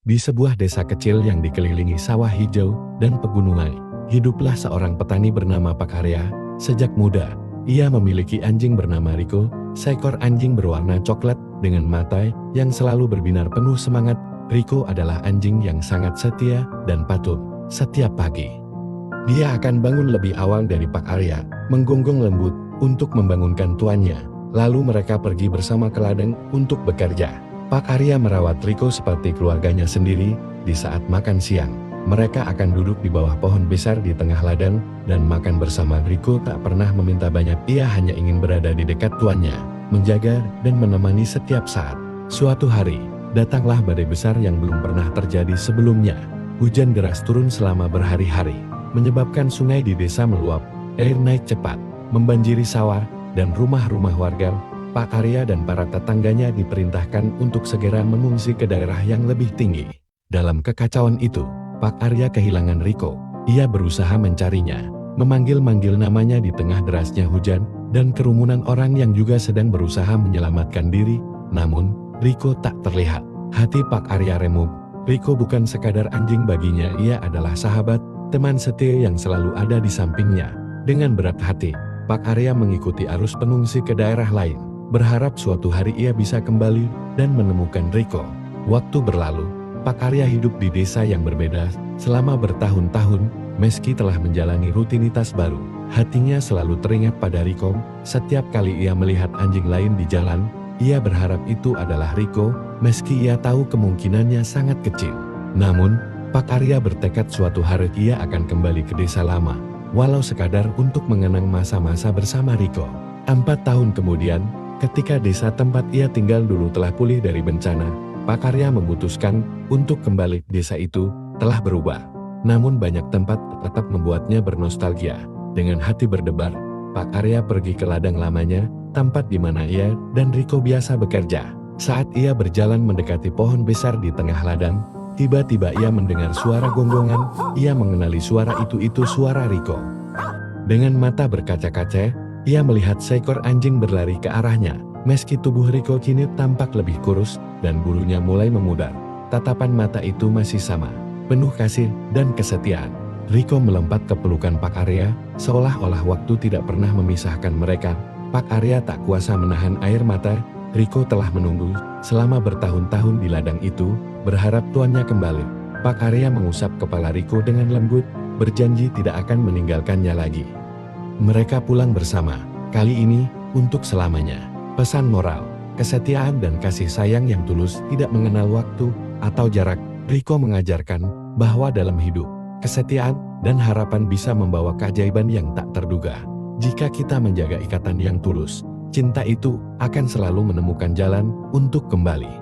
Di sebuah desa kecil yang dikelilingi sawah hijau dan pegunungan, hiduplah seorang petani bernama Pak Arya. Sejak muda, ia memiliki anjing bernama Riko, seekor anjing berwarna coklat dengan mata yang selalu berbinar penuh semangat. Riko adalah anjing yang sangat setia dan patuh. Setiap pagi, dia akan bangun lebih awal dari Pak Arya, menggonggong lembut untuk membangunkan tuannya. Lalu mereka pergi bersama ke ladang untuk bekerja. Pak Arya merawat Riko seperti keluarganya sendiri. Di saat makan siang, mereka akan duduk di bawah pohon besar di tengah ladang dan makan bersama. Riko tak pernah meminta banyak, ia hanya ingin berada di dekat tuannya, menjaga dan menemani setiap saat. Suatu hari, datanglah badai besar yang belum pernah terjadi sebelumnya. Hujan deras turun selama berhari-hari, menyebabkan sungai di desa meluap. Air naik cepat, membanjiri sawah dan rumah-rumah warga. Pak Arya dan para tetangganya diperintahkan untuk segera mengungsi ke daerah yang lebih tinggi. Dalam kekacauan itu, Pak Arya kehilangan Riko. Ia berusaha mencarinya, memanggil-manggil namanya di tengah derasnya hujan dan kerumunan orang yang juga sedang berusaha menyelamatkan diri. Namun, Riko tak terlihat. Hati Pak Arya remuk. Riko bukan sekadar anjing baginya, ia adalah sahabat, teman setia yang selalu ada di sampingnya. Dengan berat hati, Pak Arya mengikuti arus pengungsi ke daerah lain, berharap suatu hari ia bisa kembali dan menemukan Riko. Waktu berlalu, Pak Arya hidup di desa yang berbeda selama bertahun-tahun. Meski telah menjalani rutinitas baru, hatinya selalu teringat pada Riko. Setiap kali ia melihat anjing lain di jalan, ia berharap itu adalah Riko, meski ia tahu kemungkinannya sangat kecil. Namun, Pak Arya bertekad suatu hari ia akan kembali ke desa lama, walau sekadar untuk mengenang masa-masa bersama Riko. 4 tahun kemudian, ketika desa tempat ia tinggal dulu telah pulih dari bencana, Pak Arya memutuskan untuk kembali. Desa itu telah berubah, namun banyak tempat tetap membuatnya bernostalgia. Dengan hati berdebar, Pak Arya pergi ke ladang lamanya, tempat di mana ia dan Riko biasa bekerja. Saat ia berjalan mendekati pohon besar di tengah ladang, tiba-tiba ia mendengar suara gonggongan. Ia mengenali suara itu suara Riko. Dengan mata berkaca-kaca, ia melihat seekor anjing berlari ke arahnya. Meski tubuh Riko kini tampak lebih kurus dan bulunya mulai memudar, tatapan mata itu masih sama, penuh kasih dan kesetiaan. Riko melompat ke pelukan Pak Arya, seolah-olah waktu tidak pernah memisahkan mereka. Pak Arya tak kuasa menahan air mata. Riko telah menunggu selama bertahun-tahun di ladang itu, berharap tuannya kembali. Pak Arya mengusap kepala Riko dengan lembut, berjanji tidak akan meninggalkannya lagi. Mereka pulang bersama, kali ini untuk selamanya. Pesan moral, kesetiaan dan kasih sayang yang tulus tidak mengenal waktu atau jarak. Riko mengajarkan bahwa dalam hidup, kesetiaan dan harapan bisa membawa keajaiban yang tak terduga. Jika kita menjaga ikatan yang tulus, cinta itu akan selalu menemukan jalan untuk kembali.